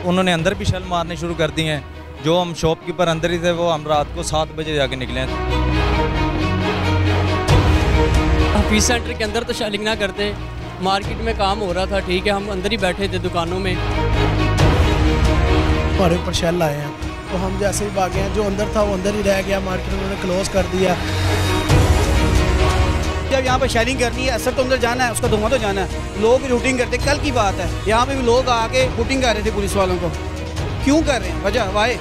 उन्होंने अंदर भी शेल मारने शुरू कर दी हैं। जो हम शॉपकीपर अंदर ही थे वो हम रात को 7 बजे जाके निकले हैं। हफीज़ सेंटर के अंदर तो शेलिंग ना करते, मार्केट में काम हो रहा था, ठीक है, हम अंदर ही बैठे थे दुकानों में। हमारे ऊपर शेल आए हैं तो हम जैसे ही भागे हैं, जो अंदर था वो अंदर ही रह गया, मार्केट उन्होंने क्लोज कर दिया। जब यहाँ पर शेयरिंग करनी है, असर तो अंदर जाना है, उसका धुआं तो जाना है। लोग रूटिंग करते, कल की बात है, यहाँ पे भी लोग आके रूटिंग कर रहे थे पुलिस वालों को। क्यों कर रहे हैं, वजह वाई।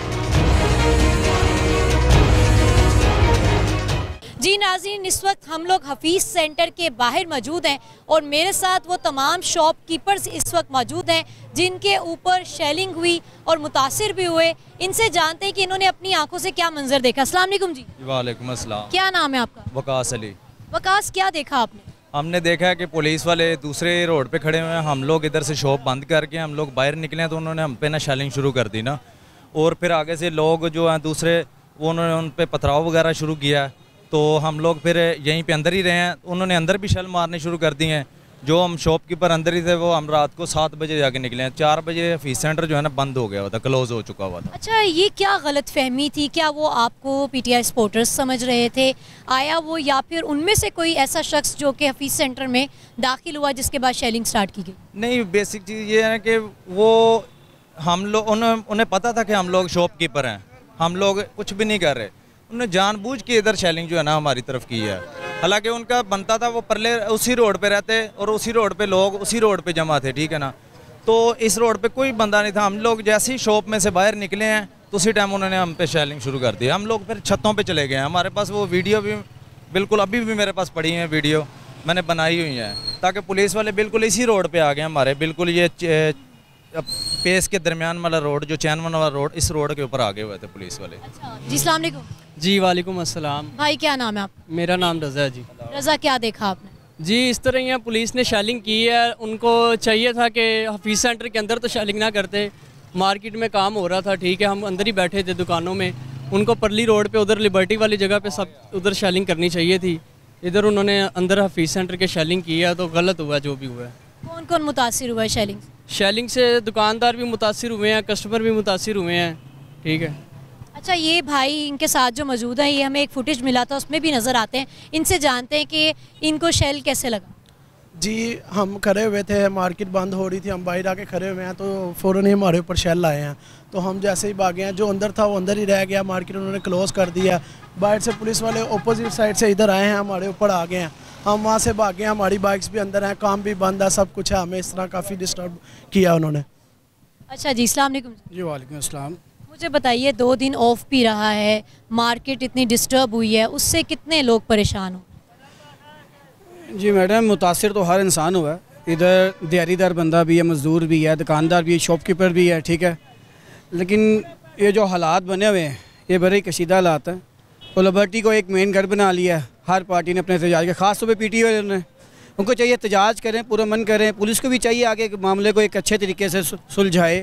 जी नाज़रीन, इस वक्त हम लोग हफीज़ सेंटर के बाहर मौजूद हैं और मेरे साथ वो तमाम शॉपकीपर्स इस वक्त मौजूद हैं जिनके ऊपर शेलिंग हुई और मुतासिर भी हुए। इनसे जानते हैं कि इन्होंने अपनी आंखों से क्या मंजर देखा। अस्सलाम वालेकुम जी। वालेकुम अस्सलाम। क्या नाम है आपका? वकास अली। वकास, क्या देखा आपने? हमने देखा है कि पुलिस वाले दूसरे रोड पे खड़े हुए हैं, हम लोग इधर से शॉप बंद करके हम लोग बाहर निकले तो उन्होंने हम पे ना शेलिंग शुरू कर दी ना, और फिर आगे से लोग जो हैं दूसरे वो उन्होंने उन पे पथराव वगैरह शुरू किया, तो हम लोग फिर यहीं पे अंदर ही रहे हैं। उन्होंने अंदर भी शेल मारने शुरू कर दिए हैं। जो हम शॉपकीपर अंदर ही थे वो हम रात को 7 बजे जाके निकले हैं। 4 बजे हफीज़ सेंटर जो है ना बंद हो गया हुआ था, क्लोज हो चुका हुआ था। अच्छा, ये क्या गलत फहमी थी? क्या वो आपको पीटीआई सपोर्टर्स समझ रहे थे आया वो, या फिर उनमें से कोई ऐसा शख्स जो कि हफीज़ सेंटर में दाखिल हुआ जिसके बाद शेलिंग स्टार्ट की गई? नहीं, बेसिक चीज़ ये है कि वो हम लोग उन्हें पता था कि हम लोग शॉपकीपर हैं, हम लोग कुछ भी नहीं कर रहे। उन्होंने जानबूझ के इधर शेलिंग जो है ना हमारी तरफ की है। हालांकि उनका बनता था वो परले उसी रोड पे रहते और उसी रोड पे लोग उसी रोड पे जमा थे, ठीक है ना। तो इस रोड पे कोई बंदा नहीं था। हम लोग जैसे ही शॉप में से बाहर निकले हैं तो उसी टाइम उन्होंने हम पे शेलिंग शुरू कर दी। हम लोग फिर छतों पे चले गए हैं। हमारे पास वो वीडियो भी बिल्कुल अभी भी मेरे पास पड़ी है, वीडियो मैंने बनाई हुई है, ताकि पुलिस वाले बिल्कुल इसी रोड पर आ गए हमारे, बिल्कुल ये पेस के दरमियान वाला रोड, जो चैनवन वाला रोड, इस रोड के ऊपर आगे हुए थे पुलिस वाले। अच्छा जी, अस्सलाम वालेकुम। जी वालेकुम अस्सलाम। भाई, क्या नाम है आप? मेरा नाम रज़ा है जी। रज़ा, क्या देखा आपने? जी, इस तरह यहाँ पुलिस ने शेलिंग की है। उनको चाहिए था कि हफीज़ सेंटर के अंदर तो शेलिंग ना करते, मार्केट में काम हो रहा था, ठीक है, हम अंदर ही बैठे थे दुकानों में। उनको परली रोड पे उधर लिबर्टी वाली जगह पे सब उधर शेलिंग करनी चाहिए थी। इधर उन्होंने अंदर हफीज़ सेंटर के शेलिंग की है, तो गलत हुआ जो भी हुआ है। कौन कौन मुतासिर हुआ है शेलिंग? शेलिंग से दुकानदार भी मुतासिर हुए हैं, कस्टमर भी मुतासिर हुए हैं, ठीक है। अच्छा, ये भाई इनके साथ जो मौजूद हैं, ये हमें एक फुटेज मिला था, उसमें भी नज़र आते हैं। इनसे जानते हैं कि इनको शेल कैसे लगा। जी, हम खड़े हुए थे, मार्केट बंद हो रही थी, हम बाहर आके खड़े हुए हैं तो फ़ौरन ही हमारे ऊपर शेल आए हैं। तो हम जैसे ही भागे हैं, जो अंदर था वो अंदर ही रह गया, मार्केट उन्होंने क्लोज़ कर दिया। बाहर से पुलिस वाले अपोजिट साइड से इधर आए हैं, हमारे ऊपर आ गए हैं। हम वहाँ से भागे, हमारी बाइक्स भी अंदर हैं, काम भी बंद है, सब कुछ है। हमें इस तरह काफ़ी डिस्टर्ब किया उन्होंने। अच्छा जी, अस्सलाम वालेकुम। जी वालेकुम अस्सलाम। मुझे बताइए, 2 दिन ऑफ भी रहा है, मार्केट इतनी डिस्टर्ब हुई है, उससे कितने लोग परेशान हो? जी मैडम, मुतासिर तो हर इंसान हुआ है। इधर दिहाड़ीदार बंदा भी है, मज़दूर भी है, दुकानदार भी है, शॉपकीपर भी है, ठीक है। लेकिन ये जो हालात बने हुए हैं ये बड़े कशीदा हालात हैं। और लिबर्टी को एक मेन घर बना लिया है। हर पार्टी ने अपने एहतजाज के, ख़ास तौर पर पीटीआई वाले ने, उनको चाहिए एहतजाज करें, पूरा मन करें। पुलिस को भी चाहिए आगे मामले को एक अच्छे तरीके से सुलझाए,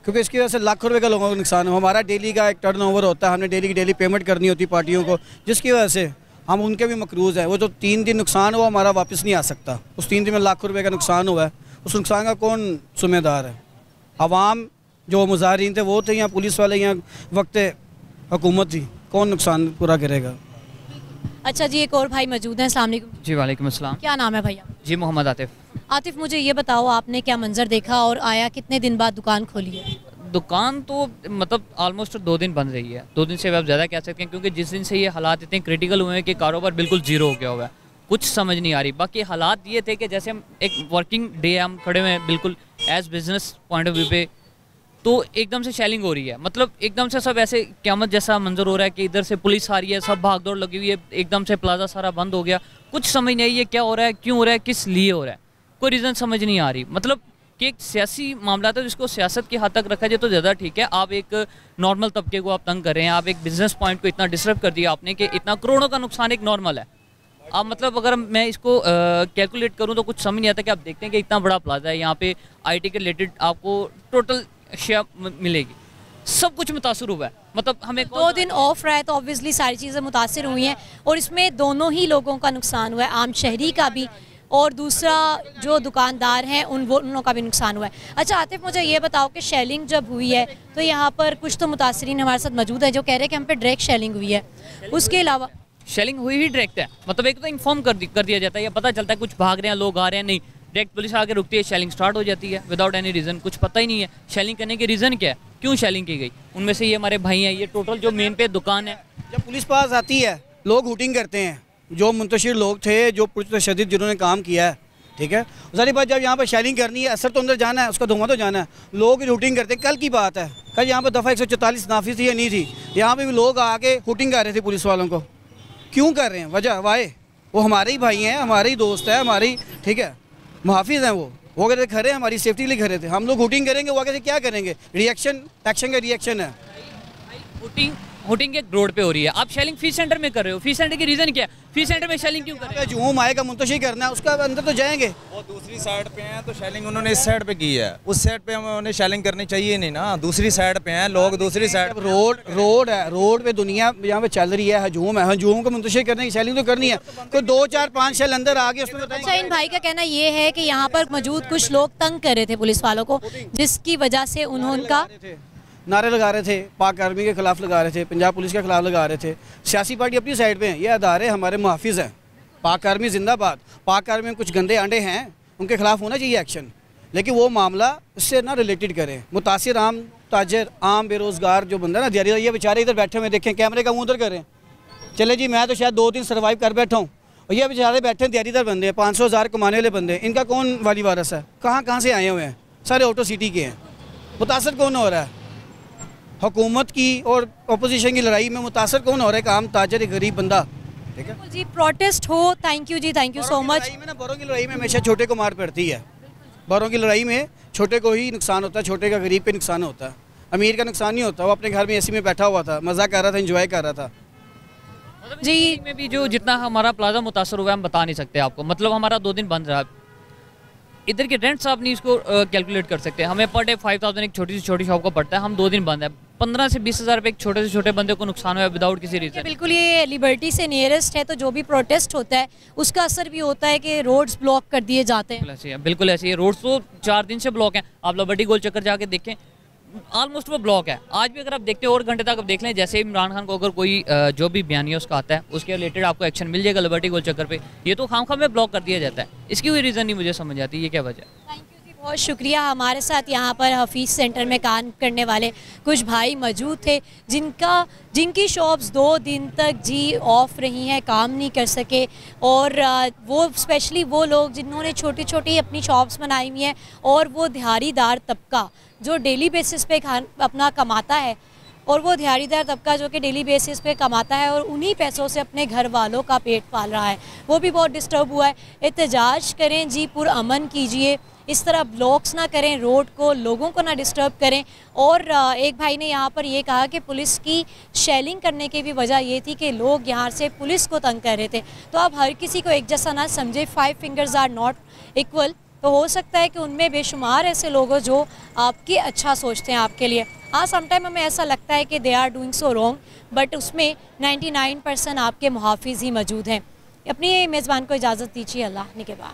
क्योंकि इसकी वजह से लाखों रुपए का लोगों को नुकसान हो। हमारा डेली का एक टर्नओवर होता है, हमने डेली की डेली पेमेंट करनी होती पार्टियों को, जिसकी वजह से हम उनके भी मकरूज़ हैं। वो जो 3 दिन नुकसान हुआ हमारा वापस नहीं आ सकता। उस 3 दिन में लाखों रुपए का नुकसान हुआ है, उस नुकसान का कौन जिम्मेदार है? अवाम जो मुजाहिरीन थे वो थे, यहाँ पुलिस वाले, यहाँ वक्त हुकूमत थी, कौन नुकसान पूरा करेगा? अच्छा जी, एक और भाई मौजूद हैं। अस्सलाम वालेकुम। जी वालेकुम अस्सलाम। क्या नाम है भैया? जी मोहम्मद आतिफ। आतिफ, मुझे ये बताओ, आपने क्या मंजर देखा और आया कितने दिन बाद दुकान खोली है? दुकान तो मतलब ऑलमोस्ट 2 दिन बंद रही है। 2 दिन से आप ज़्यादा कह सकते हैं, क्योंकि जिस दिन से ये हालात इतने क्रिटिकल हुए हैं कि कारोबार बिल्कुल ज़ीरो हो गया हुआ है, कुछ समझ नहीं आ रही। बाकी हालात ये थे कि जैसे हम एक वर्किंग डे हम खड़े हुए हैं बिल्कुल as business point of view पे, तो एकदम से शेलिंग हो रही है। मतलब एकदम से सब ऐसे क़यामत जैसा मंजर हो रहा है कि इधर से पुलिस आ रही है, सब भाग दौड़ लगी हुई है, एकदम से प्लाजा सारा बंद हो गया। कुछ समझ नहीं आई ये क्या हो रहा है, क्यों हो रहा है, किस लिए हो रहा है, कोई रीज़न समझ नहीं आ रही। मतलब कि एक सियासी मामला था जिसको सियासत की हद तक रखा जाए तो ज़्यादा ठीक है। आप एक नॉर्मल तबके को आप तंग कर रहे हैं, आप एक बिजनेस पॉइंट को इतना डिस्टर्ब कर दिया आपने कि इतना करोड़ों का नुकसान एक नॉर्मल है। आप मतलब अगर मैं इसको कैलकुलेट करूं तो कुछ समझ नहीं आता कि आप देखते हैं कि इतना बड़ा प्लाजा है, यहाँ पे आईटी के रिलेटेड आपको टोटल शेयर मिलेगी, सब कुछ मुतासर हुआ है। मतलब हमें 2 दिन ऑफ रहा है तो ऑब्वियसली सारी चीज़ें मुतासर हुई हैं और इसमें दोनों ही लोगों का नुकसान हुआ है, आम शहरी का भी और दूसरा जो दुकानदार हैं उन लोगों का भी नुकसान हुआ है। अच्छा आतिफ, मुझे ये बताओ कि शेलिंग जब हुई है तो यहाँ पर कुछ तो मुतासरीन हमारे साथ मौजूद है जो कह रहे हैं कि हम पे डायरेक्ट शेलिंग हुई है, उसके अलावा शेलिंग हुई ही डायरेक्ट है, मतलब एक तो इन्फॉर्म कर दिया जाता है या पता चलता है कुछ भाग रहे हैं लोग आ रहे हैं, नहीं डायरेक्ट पुलिस आके रुकती है, शेलिंग स्टार्ट हो जाती है विदाउट एनी रीज़न, कुछ पता ही नहीं है शेलिंग करने के रीज़न क्या है, क्यों शेलिंग की गई। उनमें से ये हमारे भाई हैं, ये टोटल जो मेन पे दुकान है, जब पुलिस पास आती है लोग हुटिंग करते हैं, जो मुंतशिर लोग थे, जो पुरतशद्दिद जिन्होंने काम किया है, ठीक है, सारी बात जब यहाँ पर शेलिंग करनी है, असर तो अंदर जाना है, उसका धुआं तो जाना है, लोग हुटिंग करते हैं। कल की बात है, कल यहाँ पर दफ़ा 144 नाफिज थी या नहीं थी, यहाँ पर भी लोग आके हुटिंग कर रहे थे पुलिस वालों को, क्यों कर रहे हैं, वजह वाए, वो हमारे ही भाई हैं, हमारे ही दोस्त है, हमारी, ठीक है, मुहाफिज हैं, वो कहते खड़े हैं, हमारी सेफ्टी के लिए खड़े थे, हम लोग हुटिंग करेंगे, वो कैसे क्या करेंगे, रिएक्शन एक्शन का रिएक्शन है। हुटिंग एक रोड पे हो रही है, आप शेलिंग फीस सेंटर में कर रहे हो, फीस सेंटर की रीज़न क्या है, फीस सेंटर में शेलिंग क्यों कर रहे हो? जुमूम आएगा मुंतशिर करना है, उसका अंदर तो जाएंगे, वो दूसरी साइड पे हैं तो शेलिंग उन्होंने इस साइड पे की है, उस साइड पे उन्होंने शेलिंग करनी चाहिए नहीं ना, दूसरी साइड पे हैं लोग, दूसरी साइड रोड है, रोड पे दुनिया यहाँ पे चल रही है, हजूम है, हजूम को मुंतशिर करने की शेलिंग तो करनी है, कोई 2 4 5 शेल अंदर आ गए उसमें बताएं। अच्छा, इन भाई का कहना ये है कि यहाँ पर मौजूद कुछ लोग तंग कर रहे थे पुलिस वालों को, जिसकी वजह से उनका नारे लगा रहे थे, पाक आर्मी के खिलाफ लगा रहे थे, पंजाब पुलिस के खिलाफ लगा रहे थे। सियासी पार्टी अपनी साइड पे है, ये अदारे हमारे मुहाफिज हैं, पाक आर्मी जिंदाबाद, पाक आर्मी में कुछ गंदे आंडे हैं, उनके खिलाफ होना चाहिए एक्शन, लेकिन वो मामला इससे ना रिलेटेड करें। मुतासिर आम ताजर, आम बेरोज़गार जो बंदा ना दिहाड़ी, ये बेचारे इधर बैठे हुए देखें, कैमरे का मुँह उधर करें, चले जी मैं तो शायद 2 दिन सर्वाइव कर बैठा हूँ, और ये बेचारे बैठे हैं दिहाड़ीदार बंदे हैं, 500,000 कमाने वाले बंदे, इनका कौन वाली वारस है, कहाँ से आए हुए हैं, सारे ऑटो सिटी के हैं, मुतासर कौन हो रहा है? हुकूमत की और अपोजिशन की लड़ाई में मुतासर कौन हो रहा है? एक आम ताजर, एक गरीब बंदा, ठीक है जी। प्रोटेस्ट हो, थैंक यू जी, थैंक यू सो मच। बड़ों की लड़ाई में हमेशा छोटे को मार पड़ती है, बड़ों की लड़ाई में छोटे को ही नुकसान होता है, छोटे का गरीब पे नुकसान होता है, अमीर का नुकसान नहीं होता, वो अपने घर में एसी में बैठा हुआ था, मज़ा कर रहा था, एंजॉय कर रहा था। जी में भी जो जितना हमारा प्लाजा मुतासर हुआ है हम बता नहीं सकते आपको, मतलब हमारा 2 दिन बंद रहा, इधर के रेंट्स आप नहीं इसको कैलकुलेट कर सकते, हमें पर डे 5000 एक छोटी शॉप को पड़ता है, हम 2 दिन बंद है, 15 से 20,000 रुपये एक छोटे से छोटे बंदे को नुकसान हुआ है विदाउट किसी रीज़न। बिल्कुल, ये लिबर्टी से नियरेस्ट है, तो जो भी प्रोटेस्ट होता है उसका असर भी होता है कि रोड्स ब्लॉक कर दिए जाते हैं। बिल्कुल ऐसी है, रोड्स तो 4 दिन से ब्लॉक हैं, आप लिबर्टी गोल चक्कर जाके देखें, ऑलमोस्ट वो ब्लॉक है, आज भी अगर आप देखते हो और घंटे तक आप देख लें, जैसे इमरान खान को अगर कोई जो भी बयानी है उसका आता है, उसके रिलेटेड आपको एक्शन मिल जाएगा लिबर्टी गोल चक्कर पे, ये तो खामखा में ब्लॉक कर दिया जाता है, इसकी कोई रीज़न नहीं मुझे समझ आती, ये क्या वजह है। थैंक यू जी, बहुत शुक्रिया। हमारे साथ यहाँ पर हफीज़ सेंटर में काम करने वाले कुछ भाई मौजूद थे, जिनकी शॉप्स 2 दिन तक जी ऑफ रही हैं, काम नहीं कर सके, और वो स्पेशली वो लोग जिन्होंने छोटी छोटी अपनी शॉप्स बनाई हुई हैं, और वो दिहाड़ीदार तबका जो डेली बेसिस पे अपना कमाता है, और वो दिहाड़ीदार तबका जो कि डेली बेसिस पे कमाता है और उन्हीं पैसों से अपने घर वालों का पेट पाल रहा है, वो भी बहुत डिस्टर्ब हुआ है। एहतजाज करें जी, पुरअमन कीजिए, इस तरह ब्लॉक्स ना करें रोड को, लोगों को ना डिस्टर्ब करें। और एक भाई ने यहाँ पर ये कहा कि पुलिस की शेलिंग करने की भी वजह ये थी कि लोग यहाँ से पुलिस को तंग कर रहे थे। तो आप हर किसी को एक जैसा ना समझे, 5 फिंगर्स आर नॉट इक्वल। तो हो सकता है कि उनमें बेशुमार ऐसे लोग हो जो आपकी अच्छा सोचते हैं आपके लिए। हाँ, समटाइम हमें ऐसा लगता है कि they are doing so wrong, but उसमें 99% आपके मुहाफिज ही मौजूद हैं। अपनी मेज़बान को इजाज़त दीजिए, अल्लाह निगहबान।